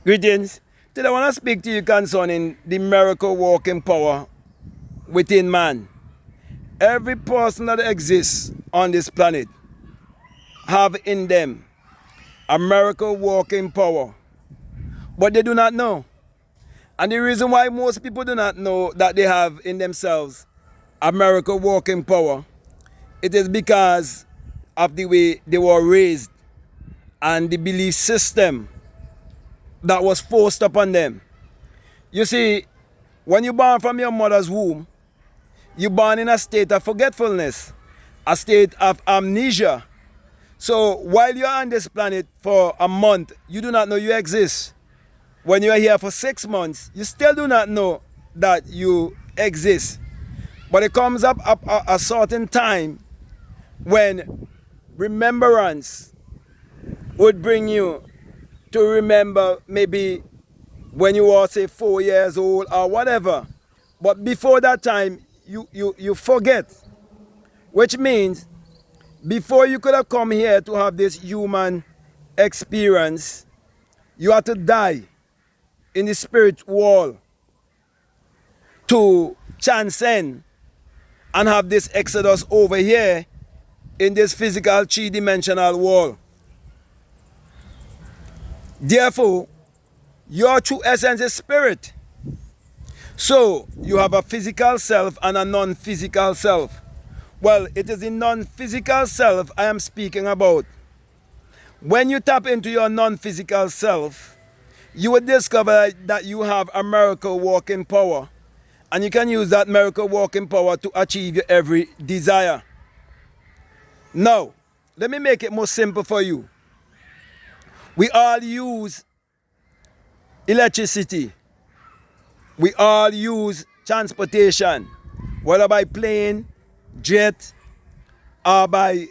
Greetings. Today I want to speak to you concerning the miracle working power within man. Every person that exists on this planet have in them a miracle working power, but they do not know. And the reason why most people do not know that they have in themselves a miracle working power, it is because of the way they were raised and the belief system that was forced upon them. You see, when you're born from your mother's womb, you're born in a state of forgetfulness, a state of amnesia. So while you're on this planet for a month, you do not know you exist. When you're here for 6 months, you still do not know that you exist. But it comes up a certain time when remembrance would bring you to remember maybe when you were, say, 4 years old or whatever. But before that time, you forget. Which means, before you could have come here to have this human experience, you had to die in the spirit world to transcend and have this exodus over here in this physical three-dimensional world. Therefore, your true essence is spirit. So, you have a physical self and a non-physical self. Well, it is the non-physical self I am speaking about. When you tap into your non-physical self, you will discover that you have a miracle working power. And you can use that miracle working power to achieve your every desire. Now, let me make it more simple for you. We all use electricity. We all use transportation, whether by plane, jet, or by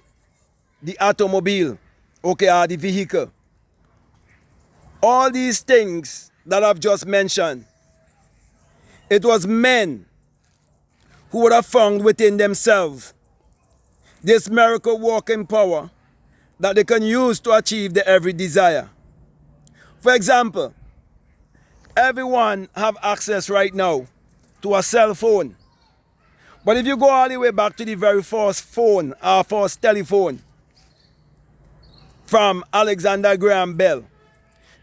the automobile, okay, or the vehicle. All these things that I've just mentioned, it was men who would have found within themselves this miracle working power that they can use to achieve their every desire. For example, everyone have access right now to a cell phone. But if you go all the way back to the very first phone, our first telephone, from Alexander Graham Bell,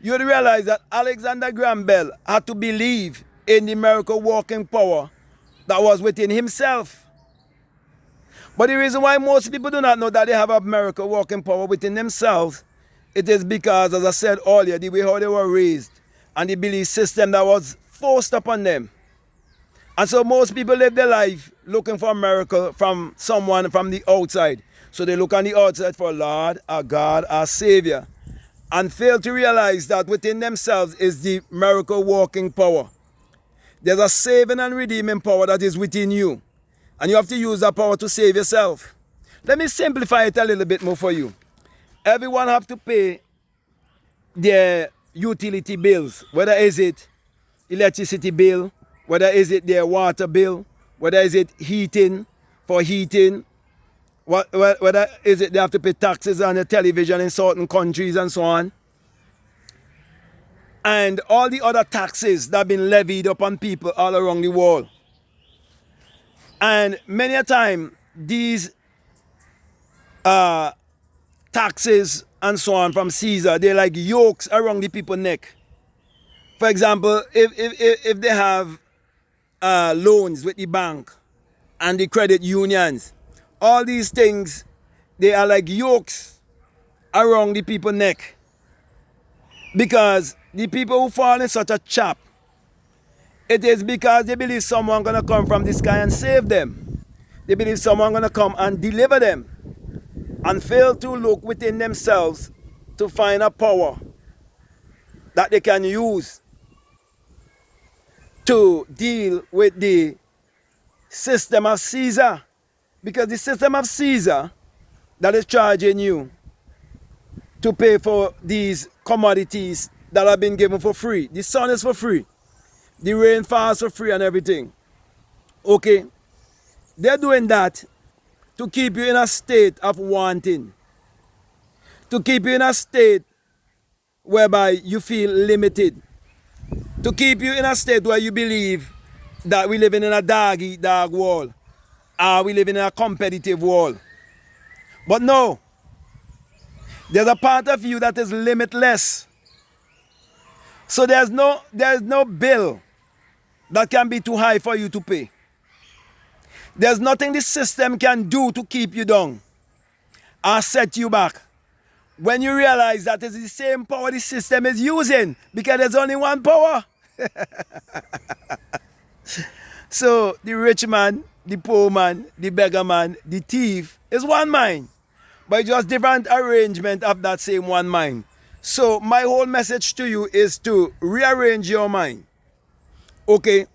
you would realize that Alexander Graham Bell had to believe in the miracle working power that was within himself. But the reason why most people do not know that they have a miracle working power within themselves, it is because, as I said earlier, the way how they were raised and the belief system that was forced upon them. And so most people live their life looking for a miracle from someone from the outside. So they look on the outside for a Lord, a God, a Savior, and fail to realize that within themselves is the miracle working power. There's a saving and redeeming power that is within you. And you have to use that power to save yourself. Let me simplify it a little bit more for you. Everyone have to pay their utility bills, whether is it electricity bill, whether is it their water bill, whether is it heating, for heating, whether is it they have to pay taxes on the television in certain countries and so on. And all the other taxes that have been levied upon people all around the world. And many a time, these taxes and so on from Caesar, they're like yokes around the people's neck. For example, if they have loans with the bank and the credit unions, all these things, they are like yokes around the people's neck. Because the people who fall in such a trap, it is because they believe someone gonna come from the sky and save them. They believe someone gonna come and deliver them, and fail to look within themselves to find a power that they can use to deal with the system of Caesar. Because the system of Caesar that is charging you to pay for these commodities that have been given for free. The sun is for free. The rain falls for free and everything. Okay? They're doing that to keep you in a state of wanting. To keep you in a state whereby you feel limited, to keep you in a state where you believe that we living in a dog world, or we living in a competitive world. But no, there's a part of you that is limitless. So there's no bill that can be too high for you to pay. There's nothing the system can do to keep you down or set you back. When you realize that it's the same power the system is using, because there's only one power. So the rich man, the poor man, the beggar man, the thief is one mind, but just different arrangement of that same one mind. So my whole message to you is to rearrange your mind, okay,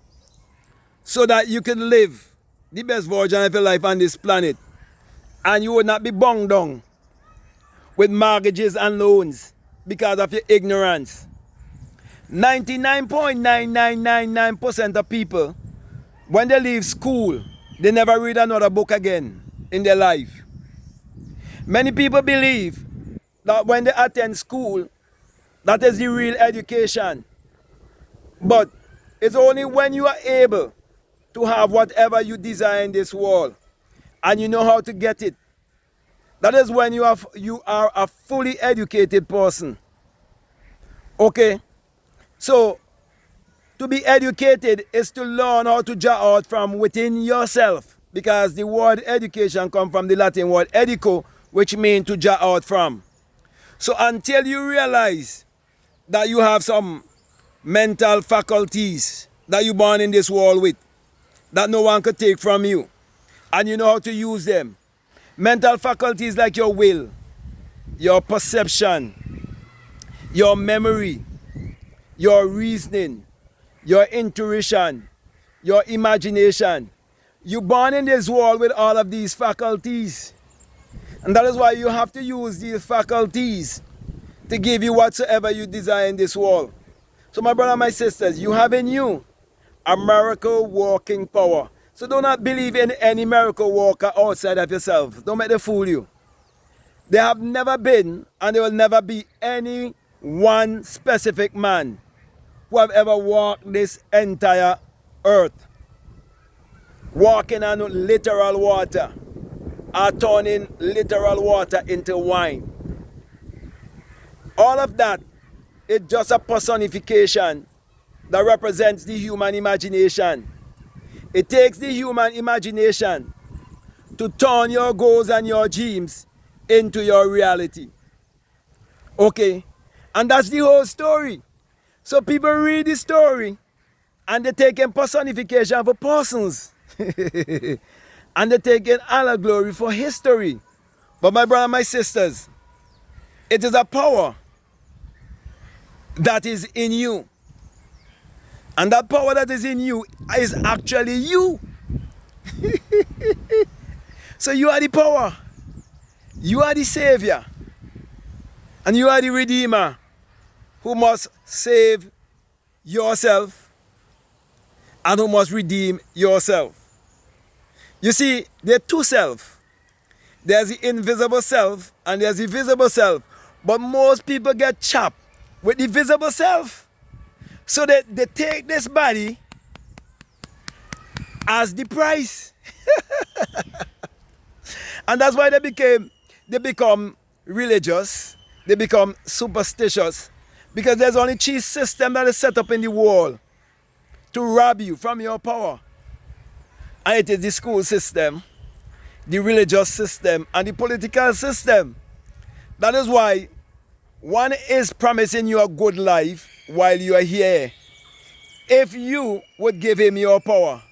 so that you can live the best version of your life on this planet, and you will not be bound down with mortgages and loans because of your ignorance. 99.9999% of people, when they leave school, they never read another book again in their life. Many people believe that when they attend school, that is the real education. But it's only when you are able to have whatever you desire in this world and you know how to get it, that is when you are a fully educated person. Okay? So, to be educated is to learn how to draw out from within yourself, because the word education comes from the Latin word educo, which means to draw out from. So until you realize that you have some mental faculties that you're born in this world with, that no one could take from you, and you know how to use them. Mental faculties like your will, your perception, your memory, your reasoning, your intuition, your imagination. You're born in this world with all of these faculties. And that is why you have to use these faculties to give you whatsoever you desire in this world. So my brother and my sisters, you have in you a miracle working power. So do not believe in any miracle worker outside of yourself. Don't make them fool you. There have never been, and there will never be, any one specific man who have ever walked this entire earth, walking on literal water, or turning literal water into wine. All of that is just a personification that represents the human imagination. It takes the human imagination to turn your goals and your dreams into your reality. Okay? And that's the whole story. So people read the story and they take in personification for persons. And they take in allegory for history. But my brother and my sisters, it is a power that is in you. And that power that is in you is actually you. So you are the power. You are the savior. And you are the redeemer who must save yourself and who must redeem yourself. You see, there are two selves. There's the invisible self and there's the visible self. But most people get chopped with the visible self. So they take this body as the price. And that's why they become religious. They become superstitious. Because there's only three systems that is set up in the world to rob you from your power. And it is the school system, the religious system, and the political system. That is why one is promising you a good life while you are here, if you would give him your power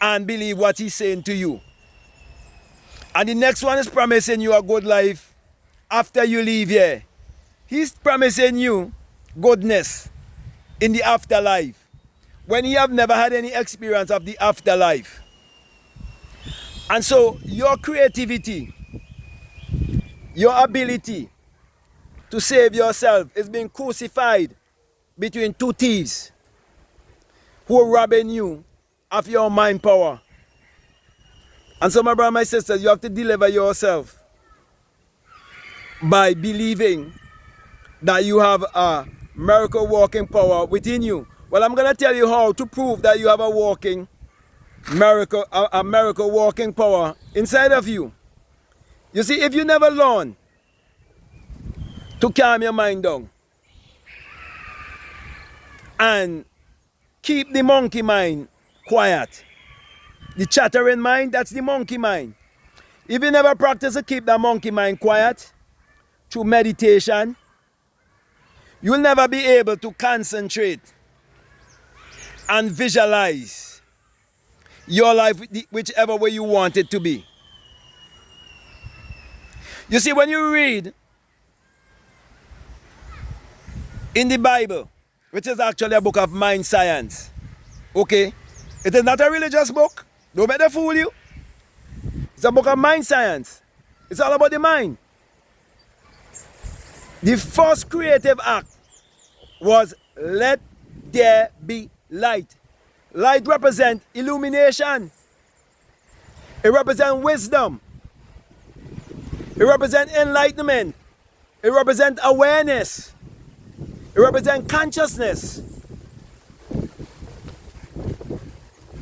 and believe what he's saying to you. And the next one is promising you a good life after you leave here. He's promising you goodness in the afterlife, when you have never had any experience of the afterlife. And so your creativity, your ability to save yourself is being crucified between two thieves who are robbing you of your mind power. And so my brother, my sister, you have to deliver yourself by believing that you have a miracle working power within you? Well, I'm going to tell you how to prove that you have a miracle working power inside of you. You see, if you never learn to calm your mind down and keep the monkey mind quiet, the chattering mind, that's the monkey mind. If you never practice to keep that monkey mind quiet through meditation, you will never be able to concentrate and visualize your life whichever way you want it to be. You see, when you read in the Bible, which is actually a book of mind science, okay? It is not a religious book. Don't let them fool you. It's a book of mind science. It's all about the mind. The first creative act was let there be light. Light represents illumination. It represents wisdom. It represents enlightenment. It represents awareness. It represents consciousness.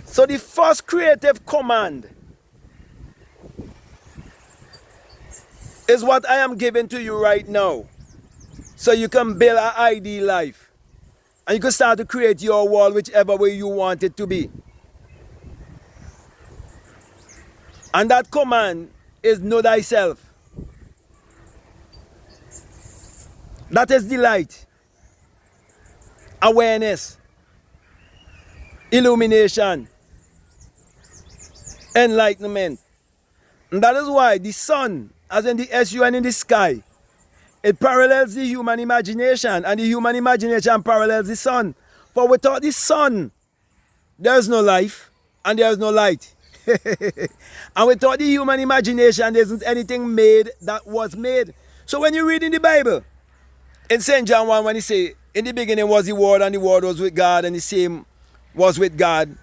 So the first creative command is what I am giving to you right now. So you can build an ideal life. And you can start to create your world whichever way you want it to be. And that command is know thyself. That is the light. Awareness. Illumination. Enlightenment. And that is why the sun, as in the sun in the sky, it parallels the human imagination, and the human imagination parallels the sun. For without the sun, there is no life, and there is no light. And without the human imagination, there isn't anything made that was made. So when you read in the Bible, in St. John 1, when he say, in the beginning was the Word, and the Word was with God, and the same was with God,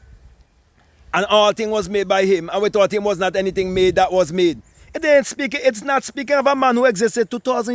and all things was made by him, and without him was not anything made that was made. It's not speaking of a man who existed 2,000